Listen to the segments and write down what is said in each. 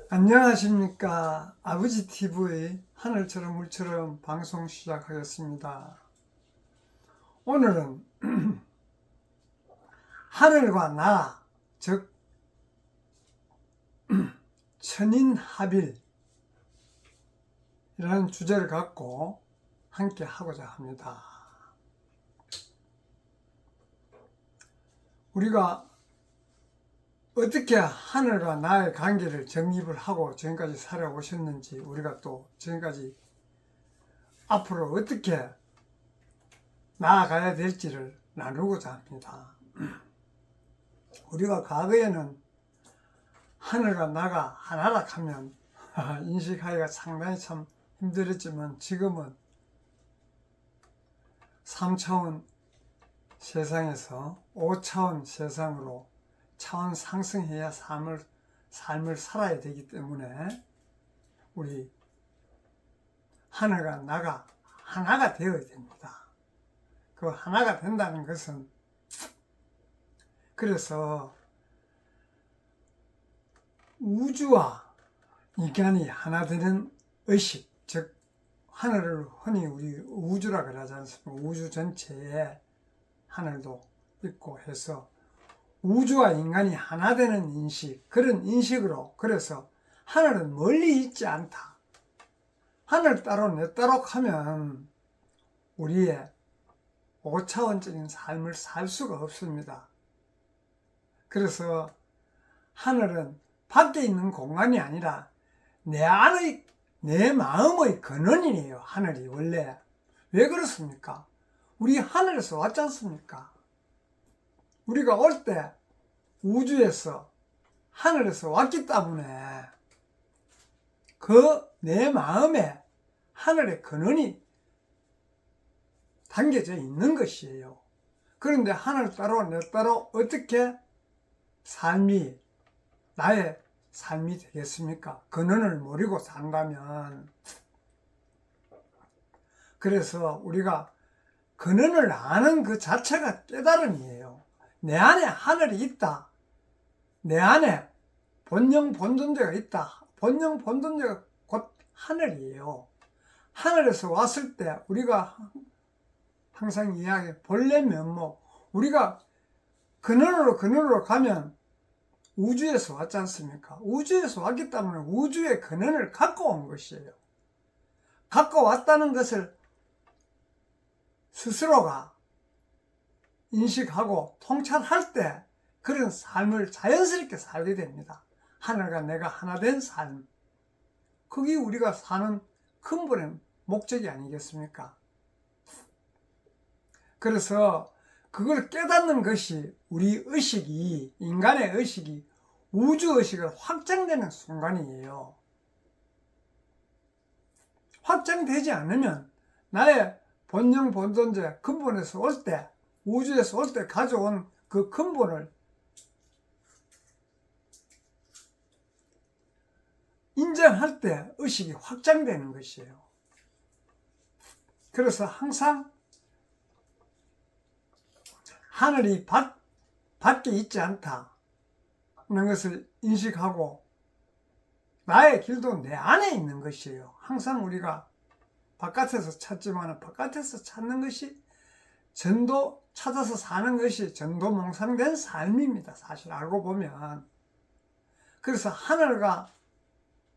안녕하십니까. 아버지 TV의 하늘처럼 물처럼 방송 시작하겠습니다. 오늘은 하늘과 나, 즉 천인합일이라는 주제를 갖고 함께 하고자 합니다. 우리가 어떻게 하늘과 나의 관계를 정립을 하고 지금까지 살아오셨는지, 우리가 또 지금까지 앞으로 어떻게 나아가야 될지를 나누고자 합니다. 우리가 과거에는 하늘과 나가 하나라 하면 인식하기가 상당히 참 힘들었지만, 지금은 3차원 세상에서 5차원 세상으로 차원 상승해야 삶을 살아야 되기 때문에 우리 하늘과 나가 하나가 되어야 됩니다. 그 하나가 된다는 것은, 그래서 우주와 인간이 하나 되는 의식, 즉 하늘을 흔히 우리 우주라 그러지 않습니까? 우주 전체에 하늘도 있고 해서 우주와 인간이 하나 되는 인식, 그런 인식으로, 그래서 하늘은 멀리 있지 않다. 하늘 따로 내 따로 하면 우리의 5차원적인 삶을 살 수가 없습니다. 그래서 하늘은 밖에 있는 공간이 아니라 내 안의, 내 마음의 근원이에요. 하늘이 원래. 왜 그렇습니까? 우리 하늘에서 왔지 않습니까? 우리가 올 때 우주에서, 하늘에서 왔기 때문에 그 내 마음에 하늘의 근원이 담겨져 있는 것이에요. 그런데 하늘 따로 내 따로 어떻게 삶이, 나의 삶이 되겠습니까? 근원을 모르고 산다면. 그래서 우리가 근원을 아는 그 자체가 깨달음이에요. 내 안에 하늘이 있다. 내 안에 본영 본존재가 있다. 본영 본존재가 곧 하늘이에요. 하늘에서 왔을 때 우리가 항상 이야기해 본래 면목, 우리가 근원으로 가면 우주에서 왔지 않습니까? 우주에서 왔기 때문에 우주의 근원을 갖고 온 것이에요. 갖고 왔다는 것을 스스로가 인식하고 통찰할 때 그런 삶을 자연스럽게 살게 됩니다. 하늘과 내가 하나 된 삶. 그게 우리가 사는 근본의 목적이 아니겠습니까? 그래서 그걸 깨닫는 것이 우리 의식이, 인간의 의식이 우주의식을 확장되는 순간이에요. 확장되지 않으면 나의 본영 본존재 근본에서 올 때, 우주에서 올 때 가져온 그 근본을 인정할 때 의식이 확장되는 것이에요. 그래서 항상 하늘이 밖에 있지 않다는 것을 인식하고 나의 길도 내 안에 있는 것이에요. 항상 우리가 바깥에서 찾지만 바깥에서 찾는 것이 전도 찾아서 사는 것이 전도몽상된 삶입니다. 사실 알고 보면. 그래서 하늘과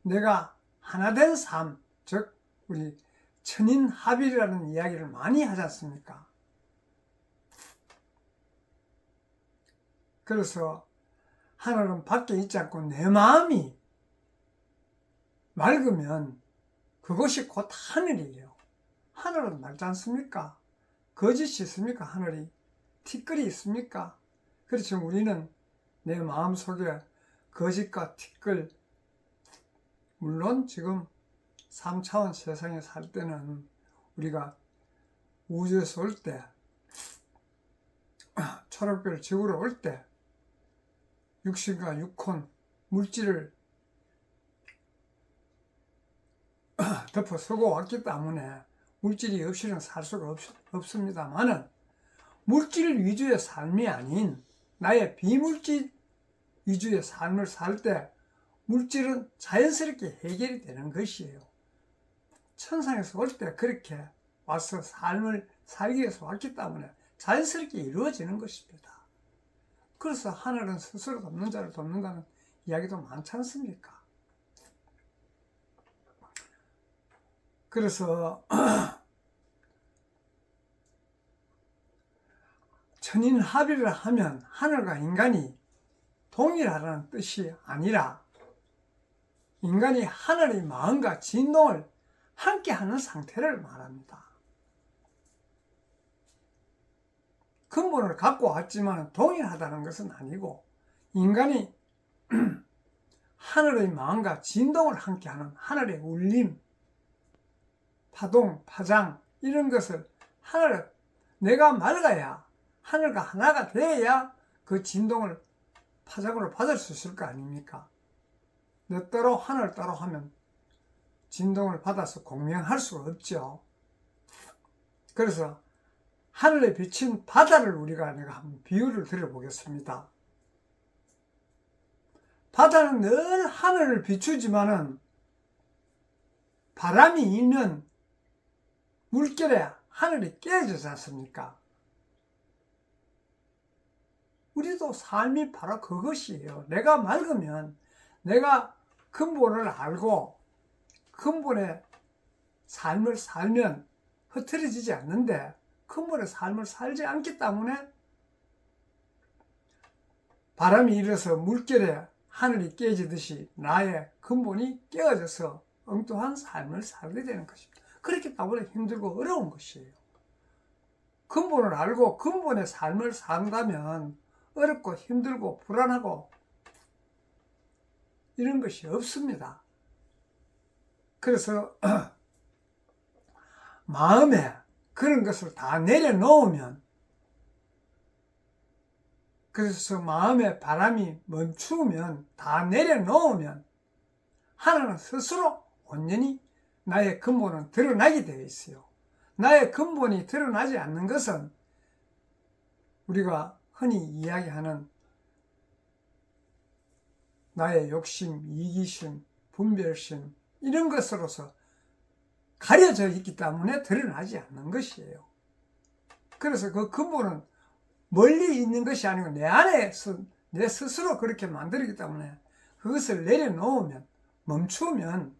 내가 하나 된 삶, 즉 우리 천인합일이라는 이야기를 많이 하지 않습니까? 그래서 하늘은 밖에 있지 않고 내 마음이 맑으면 그것이 곧 하늘이에요. 하늘은 맑지 않습니까? 거짓이 있습니까? 하늘이 티끌이 있습니까? 그렇죠. 우리는 내 마음속에 거짓과 티끌, 물론 지금 3차원 세상에 살 때는 우리가 우주에서 올 때, 초록별 지구로 올 때 육신과 육혼, 물질을 덮어서고 왔기 때문에 물질이 없이는 살 수가 없습니다만은, 물질 위주의 삶이 아닌 나의 비물질 위주의 삶을 살 때 물질은 자연스럽게 해결이 되는 것이에요. 천상에서 올 때 그렇게 와서 삶을 살기 위해서 왔기 때문에 자연스럽게 이루어지는 것입니다. 그래서 하늘은 스스로 돕는 자를 돕는다는 이야기도 많지 않습니까? 그래서 천인합의를 하면 하늘과 인간이 동일하다는 뜻이 아니라 인간이 하늘의 마음과 진동을 함께하는 상태를 말합니다. 근본을 갖고 왔지만 동일하다는 것은 아니고 인간이 하늘의 마음과 진동을 함께하는 하늘의 울림, 파동, 파장 이런 것을 내가 맑아야 하늘과 하나가 돼야 그 진동을 파장으로 받을 수 있을 거 아닙니까? 내 따로 하늘 따로 하면 진동을 받아서 공명할 수가 없죠. 그래서 하늘에 비친 바다를 내가 한번 비유를 드려보겠습니다. 바다는 늘 하늘을 비추지만은 바람이 일면 물결에 하늘이 깨지지 않습니까? 우리도 삶이 바로 그것이에요. 내가 맑으면 내가 근본을 알고 근본의 삶을 살면 흐트러지지 않는데 근본의 삶을 살지 않기 때문에 바람이 일어서 물결에 하늘이 깨지듯이 나의 근본이 깨어져서 엉뚱한 삶을 살게 되는 것입니다. 그렇기 때문에 힘들고 어려운 것이에요. 근본을 알고 근본의 삶을 산다면 어렵고 힘들고 불안하고 이런 것이 없습니다. 그래서 마음에 그런 것을 다 내려놓으면, 그래서 마음에 바람이 멈추면, 다 내려놓으면 하나는 스스로 온전히 나의 근본은 드러나게 되어 있어요. 나의 근본이 드러나지 않는 것은 우리가 흔히 이야기하는 나의 욕심, 이기심, 분별심 이런 것으로서 가려져 있기 때문에 드러나지 않는 것이에요. 그래서 그 근본은 멀리 있는 것이 아니고 내 안에서 내 스스로 그렇게 만들기 때문에 그것을 내려놓으면, 멈추면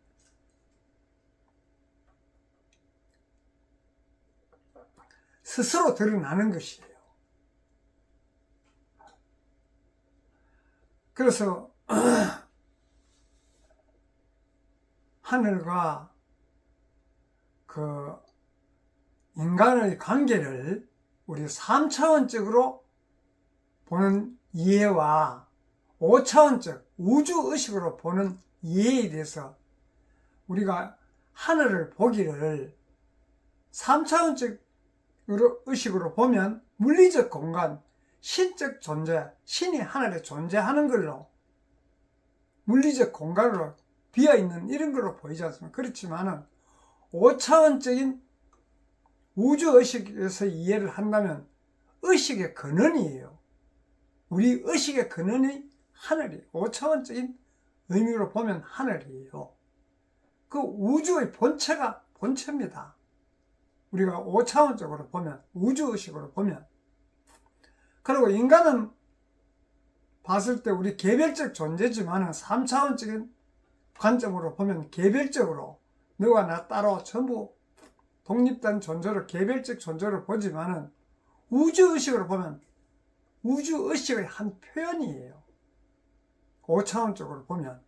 스스로 드러나는 것이에요. 그래서 하늘과 그 인간의 관계를 우리 3차원적으로 보는 이해와 5차원적 우주의식으로 보는 이해에 대해서 우리가 하늘을 보기를 3차원적 의식으로 보면 물리적 공간, 신적 존재, 신이 하늘에 존재하는 걸로 물리적 공간으로 비어있는 이런 걸로 보이지 않습니까? 그렇지만은 5차원적인 우주의식에서 이해를 한다면 의식의 근원이에요. 우리 의식의 근원이 하늘이에요. 5차원적인 의미로 보면 하늘이에요. 그 우주의 본체가 본체입니다. 우리가 5차원적으로 보면, 우주의식으로 보면. 그리고 인간은 봤을 때 우리 개별적 존재지만은 3차원적인 관점으로 보면 개별적으로 너와 나 따로 전부 독립된 존재로, 개별적 존재로 보지만은 우주의식으로 보면 우주의식의 한 표현이에요. 5차원적으로 보면.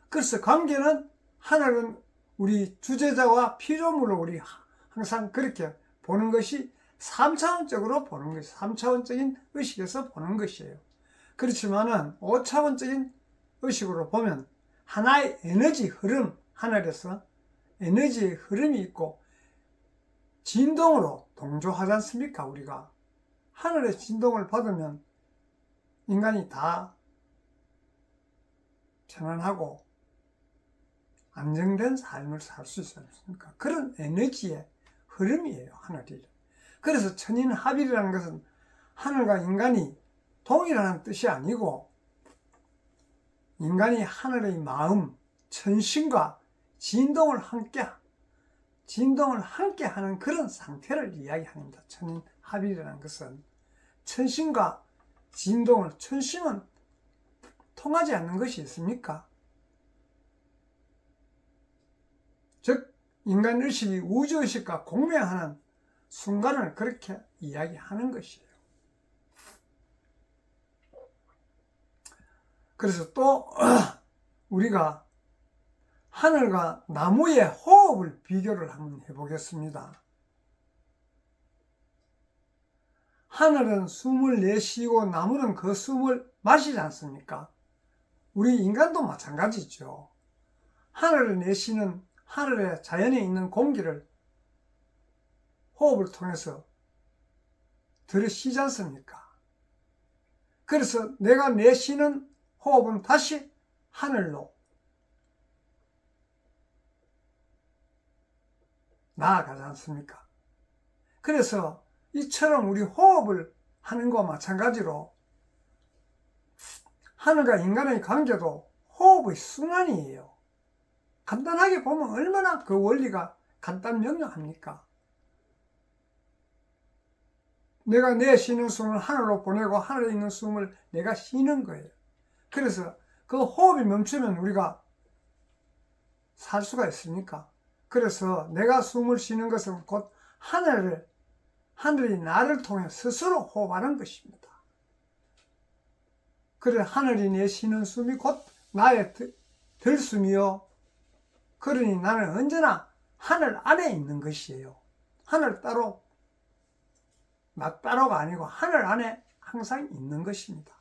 그래서 관계는 하늘은 우리 주제자와 피조물로 우리 항상 그렇게 보는 것이 3차원적으로 보는 것이 3차원적인 의식에서 보는 것이에요. 그렇지만은 5차원적인 의식으로 보면 하나의 에너지 흐름, 하늘에서 에너지의 흐름이 있고 진동으로 동조하지 않습니까? 우리가 하늘의 진동을 받으면 인간이 다 편안하고 안정된 삶을 살 수 있지 않습니까? 그런 에너지의 흐름이에요, 하늘이. 그래서 천인합일이라는 것은 하늘과 인간이 동일하는 뜻이 아니고 인간이 하늘의 마음, 천신과 진동을 함께 하는 그런 상태를 이야기합니다. 천인합일이라는 것은 천신과 진동을, 천신은 통하지 않는 것이 있습니까? 즉 인간의식이 우주의식과 공명하는 순간을 그렇게 이야기하는 것이에요. 그래서 또 우리가 하늘과 나무의 호흡을 비교를 한번 해보겠습니다. 하늘은 숨을 내쉬고 나무는 그 숨을 마시지 않습니까? 우리 인간도 마찬가지죠. 하늘을 내쉬는, 하늘의 자연에 있는 공기를 호흡을 통해서 들이쉬지 않습니까? 그래서 내가 내쉬는 호흡은 다시 하늘로 나아가지 않습니까? 그래서 이처럼 우리 호흡을 하는 것과 마찬가지로 하늘과 인간의 관계도 호흡의 순환이에요. 간단하게 보면 얼마나 그 원리가 간단명료합니까? 내가 내쉬는 숨을 하늘로 보내고 하늘에 있는 숨을 내가 쉬는 거예요. 그래서 그 호흡이 멈추면 우리가 살 수가 있습니까? 그래서 내가 숨을 쉬는 것은 곧 하늘이 나를 통해 스스로 호흡하는 것입니다. 그래 하늘이 내쉬는 숨이 곧 나의 들숨이요. 그러니 나는 언제나 하늘 안에 있는 것이에요. 하늘 따로, 나 따로가 아니고 하늘 안에 항상 있는 것입니다.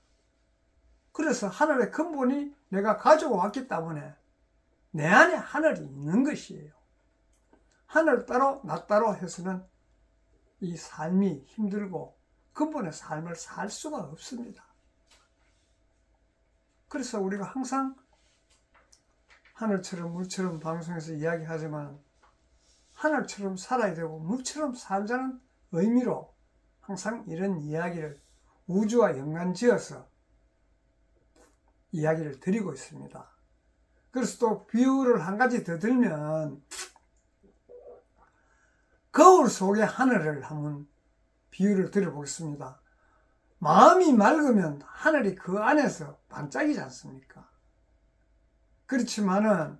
그래서 하늘의 근본이 내가 가지고 왔기 때문에 내 안에 하늘이 있는 것이에요. 하늘 따로, 나 따로 해서는 이 삶이 힘들고 근본의 삶을 살 수가 없습니다. 그래서 우리가 항상 하늘처럼 물처럼 방송에서 이야기하지만 하늘처럼 살아야 되고 물처럼 살자는 의미로 항상 이런 이야기를 우주와 연관지어서 이야기를 드리고 있습니다. 그래서 또 비유를 한 가지 더 들면 거울 속의 하늘을 한번 비유를 드려보겠습니다. 마음이 맑으면 하늘이 그 안에서 반짝이지 않습니까? 그렇지만은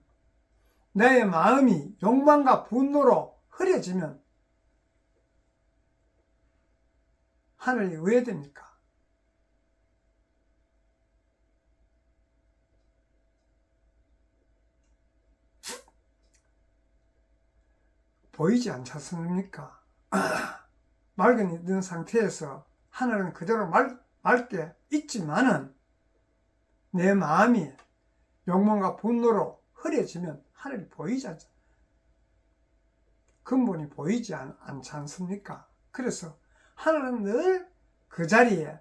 내 마음이 욕망과 분노로 흐려지면 하늘이 왜 됩니까? 보이지 않지 않습니까? 맑은 있는 상태에서 하늘은 그대로 맑게 있지만은 내 마음이 욕망과 분노로 흐려지면 하늘이 보이지 않죠. 근본이 보이지 않지 않습니까? 그래서 하늘은 늘 그 자리에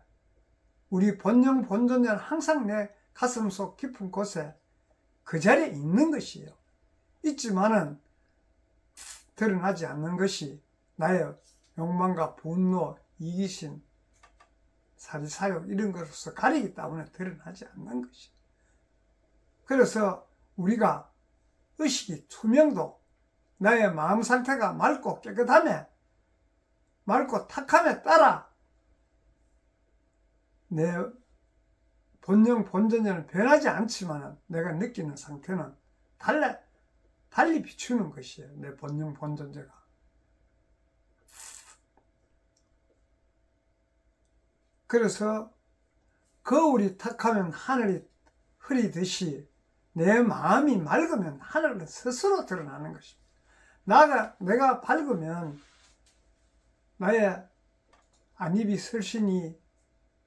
우리 본영 본존자는 항상 내 가슴속 깊은 곳에 그 자리에 있는 것이에요. 있지만은 드러나지 않는 것이 나의 욕망과 분노, 이기심, 사리사욕 이런 것으로서 가리기 때문에 드러나지 않는 것이. 그래서 우리가 의식이 투명도 나의 마음 상태가 맑고 깨끗함에 맑고 탁함에 따라 내 본영 본전에는 변하지 않지만 내가 느끼는 상태는 달리 비추는 것이에요. 내 본영 본전제가. 그래서 거울이 탁하면 하늘이 흐리듯이 내 마음이 맑으면 하늘은 스스로 드러나는 것입니다. 내가 밝으면 나의 안입이 설신이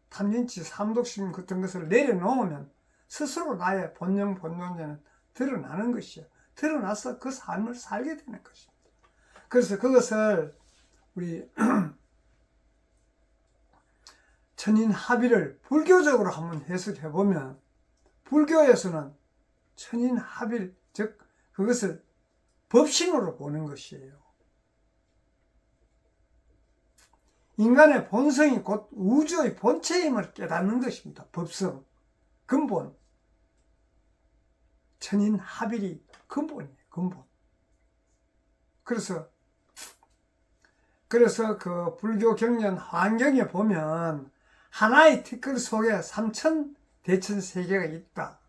탐진치 삼독심 같은 것을 내려놓으면 스스로 나의 본영 본존재는 드러나는 것이요. 드러나서 그 삶을 살게 되는 것입니다. 그래서 그것을 우리 천인합일을 불교적으로 한번 해석해 보면 불교에서는 천인합일, 즉 그것을 법신으로 보는 것이에요. 인간의 본성이 곧 우주의 본체임을 깨닫는 것입니다. 법성, 근본. 천인합일이 근본이에요. 근본. 그래서 그 불교 경전 환경에 보면 하나의 티끌 속에 삼천 대천 세계가 있다.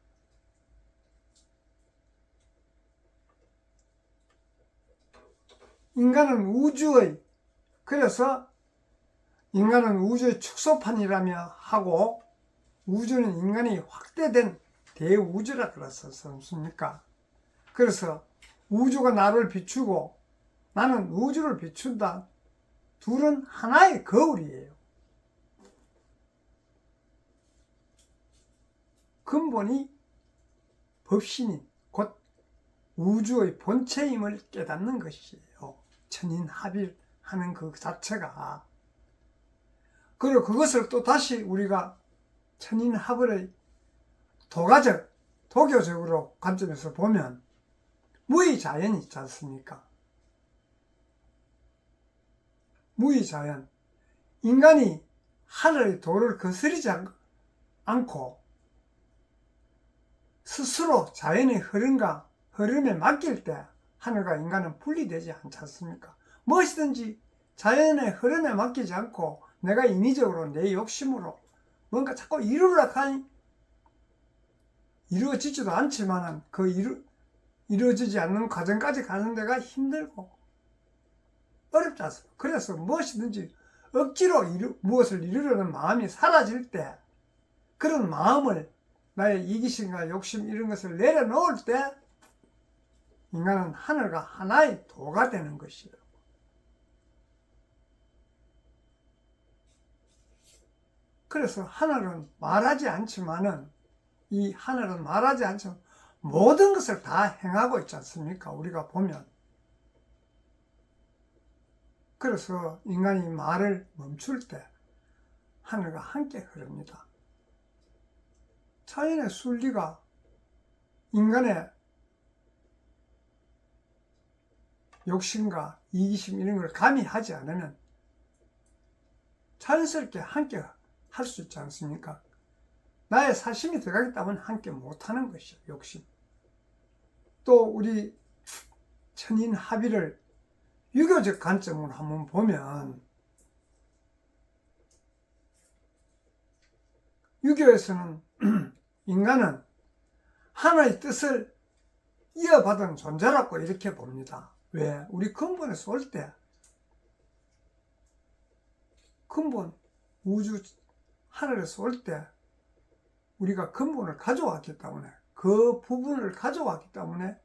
인간은 우주의, 그래서 인간은 우주의 축소판이라며 하고, 우주는 인간이 확대된 대우주라 그랬었지 않습니까? 그래서 우주가 나를 비추고 나는 우주를 비춘다. 둘은 하나의 거울이에요. 근본이 법신인, 곧 우주의 본체임을 깨닫는 것이에요. 천인합일하는 그 자체가. 그리고 그것을 또 다시 우리가 천인합일의 도교적으로 관점에서 보면 무의자연이 있지 않습니까? 무의자연. 인간이 하늘의 도를 거스르지 않고 스스로 자연의 흐름에 맡길 때 하늘과 인간은 분리되지 않지 않습니까? 무엇이든지 자연의 흐름에 맡기지 않고 내가 인위적으로 내 욕심으로 뭔가 자꾸 이루려고 하니 이루어지지도 않지만 이루어지지 않는 과정까지 가는 데가 힘들고 어렵지 않습니까? 그래서 무엇이든지 억지로 무엇을 이루려는 마음이 사라질 때, 그런 마음을 나의 이기심과 욕심 이런 것을 내려놓을 때 인간은 하늘과 하나의 도가 되는 것이에요. 그래서 하늘은 말하지 않지만은, 이 하늘은 말하지 않지만 모든 것을 다 행하고 있지 않습니까? 우리가 보면. 그래서 인간이 말을 멈출 때 하늘과 함께 흐릅니다. 자연의 순리가 인간의 욕심과 이기심 이런 걸 가미하지 않으면 자연스럽게 함께 할 수 있지 않습니까? 나의 사심이 들어가기 때문에 함께 못하는 것이요, 욕심. 또 우리 천인합일을 유교적 관점으로 한번 보면, 유교에서는 인간은 하나의 뜻을 이어받은 존재라고 이렇게 봅니다. 왜? 우리 근본에서 올 때, 근본 우주 하늘에서 올 때 우리가 근본을 가져왔기 때문에, 그 부분을 가져왔기 때문에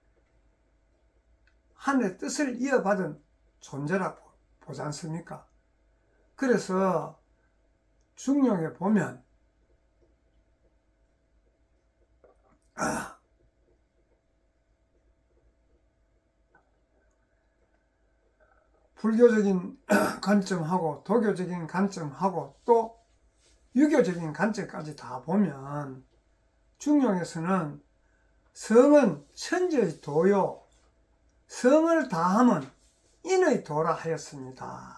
하늘의 뜻을 이어받은 존재라고 보지 않습니까? 그래서 중용에 보면 불교적인 관점하고 도교적인 관점하고 또 유교적인 관점까지 다 보면, 중용에서는 성은 천지의 도요, 성을 다하면 인의 도라 하였습니다.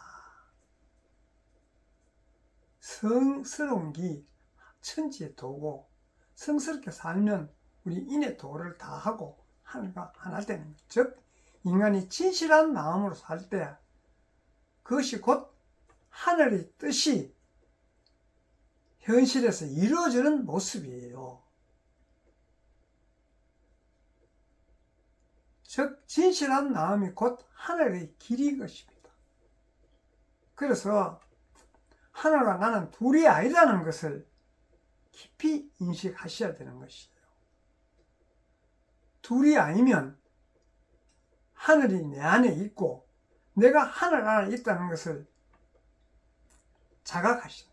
성스러운 기 천지의 도고, 성스럽게 살면 우리 인의 도를 다하고 하늘과 하나 되는 것. 즉 인간이 진실한 마음으로 살 때 그것이 곧 하늘의 뜻이 현실에서 이루어지는 모습이에요. 즉 진실한 마음이 곧 하늘의 길인 것입니다. 그래서 하늘과 나는 둘이 아니라는 것을 깊이 인식하셔야 되는 것이에요. 둘이 아니면 하늘이 내 안에 있고 내가 하늘 안에 있다는 것을 자각하시는,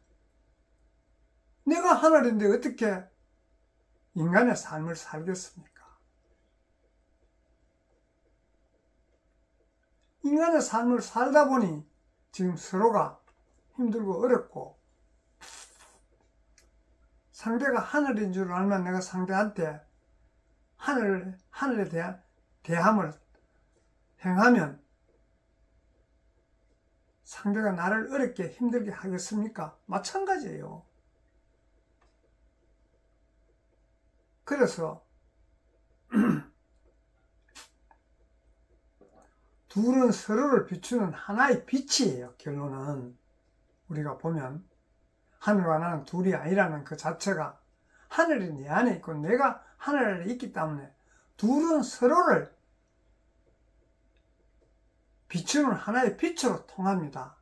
내가 하늘인데 어떻게 인간의 삶을 살겠습니까? 인간의 삶을 살다 보니 지금 서로가 힘들고 어렵고, 상대가 하늘인 줄 알면 내가 상대한테 하늘에 대한 대함을 행하면 상대가 나를 어렵게 힘들게 하겠습니까? 마찬가지예요. 그래서 둘은 서로를 비추는 하나의 빛이에요. 결론은 우리가 보면 하늘과 나는 둘이 아니라는 그 자체가 하늘이 내 안에 있고 내가 하늘 안에 있기 때문에 둘은 서로를 비추는 하나의 빛으로 통합니다.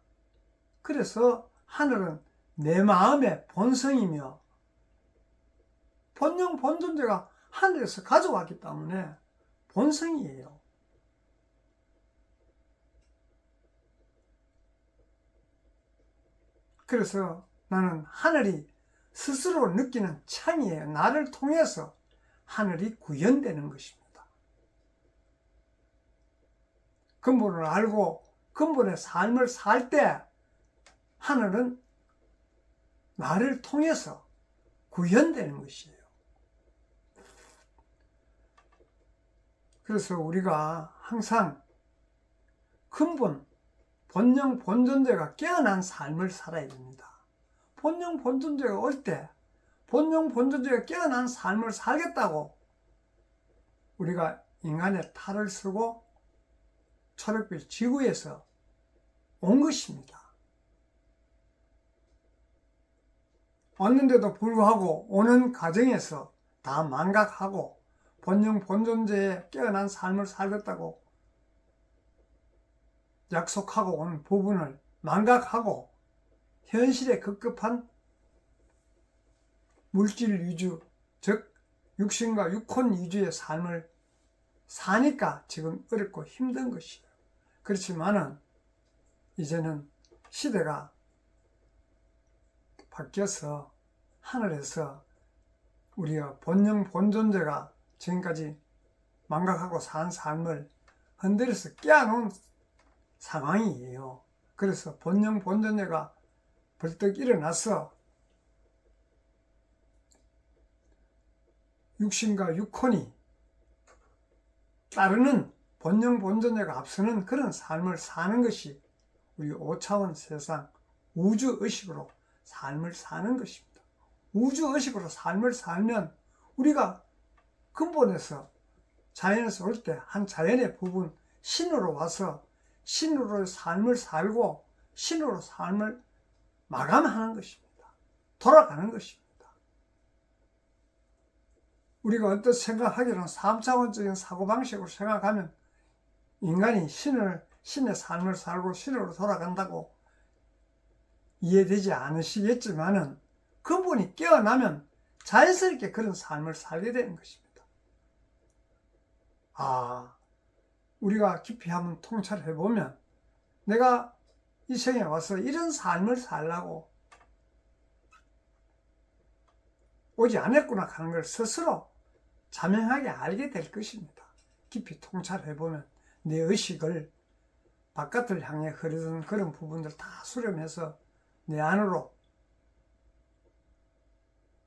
그래서 하늘은 내 마음의 본성이며 본영 본존재가 하늘에서 가져왔기 때문에 본성이에요. 그래서 나는 하늘이 스스로 느끼는 창이에요. 나를 통해서 하늘이 구현되는 것입니다. 근본을 알고 근본의 삶을 살 때 하늘은 나를 통해서 구현되는 것이에요. 그래서 우리가 항상 근본, 본영 본존재가 깨어난 삶을 살아야 됩니다. 본영 본존재가 올 때 본영 본존재가 깨어난 삶을 살겠다고 우리가 인간의 탈을 쓰고 초록빛 지구에서 온 것입니다. 왔는데도 불구하고 오는 과정에서 다 망각하고 본영 본존재에 깨어난 삶을 살겠다고 약속하고 온 부분을 망각하고 현실에 급급한 물질 위주, 즉 육신과 육혼 위주의 삶을 사니까 지금 어렵고 힘든 것이에요. 그렇지만은 이제는 시대가 바뀌어서 하늘에서 우리가 본영 본존재가 지금까지 망각하고 산 삶을 흔들어서 깨어놓은 상황이에요. 그래서 본영 본존재가 벌떡 일어나서 육신과 육혼이 따르는 본영 본존재가 앞서는 그런 삶을 사는 것이 우리 5차원 세상 우주의식으로 삶을 사는 것입니다. 우주의식으로 삶을 살면 우리가 근본에서 자연에서 올 때 한 자연의 부분 신으로 와서 신으로 삶을 살고 신으로 삶을 마감하는 것입니다. 돌아가는 것입니다. 우리가 어떤 생각하기로는 3차원적인 사고방식으로 생각하면 인간이 신의 삶을 살고 신으로 돌아간다고 이해되지 않으시겠지만은 근본이 깨어나면 자연스럽게 그런 삶을 살게 되는 것입니다. 우리가 깊이 한번 통찰해 보면 내가 이 생에 와서 이런 삶을 살라고 오지 않았구나 하는 걸 스스로 자명하게 알게 될 것입니다. 깊이 통찰해 보면 내 의식을 바깥을 향해 흐르던 그런 부분들 다 수렴해서 내 안으로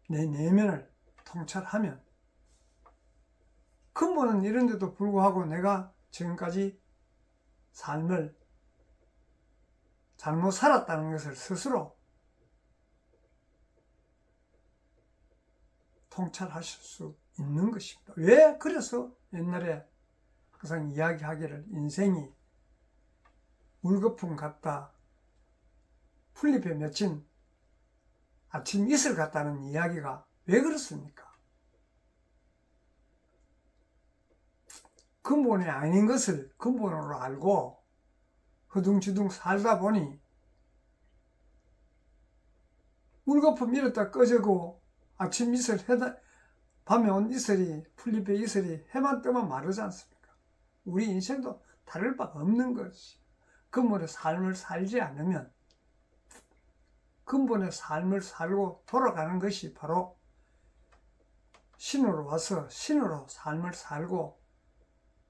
내 내면을 통찰하면 근본은 이런데도 불구하고 내가 지금까지 삶을 잘못 살았다는 것을 스스로 통찰하실 수 있는 것입니다. 왜? 그래서 옛날에 항상 이야기하기를 인생이 물거품 같다, 풀잎에 맺힌 아침 이슬 같다는 이야기가 왜 그렇습니까? 근본이 아닌 것을 근본으로 알고 허둥지둥 살다 보니 물거품 이렇다 꺼지고 아침 이슬 밤에 온 이슬이 풀잎의 이슬이 해만 뜨면 마르지 않습니까? 우리 인생도 다를 바가 없는 것이 근본의 삶을 살지 않으면 근본의 삶을 살고 돌아가는 것이 바로 신으로 와서 신으로 삶을 살고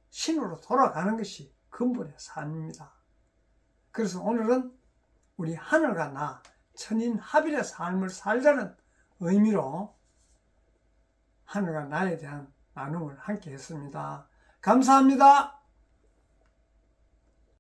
신으로 돌아가는 것이 근본의 삶입니다. 그래서 오늘은 우리 하늘과 나 천인합일의 삶을 살자는 의미로 하늘과 나에 대한 나눔을 함께 했습니다. 감사합니다.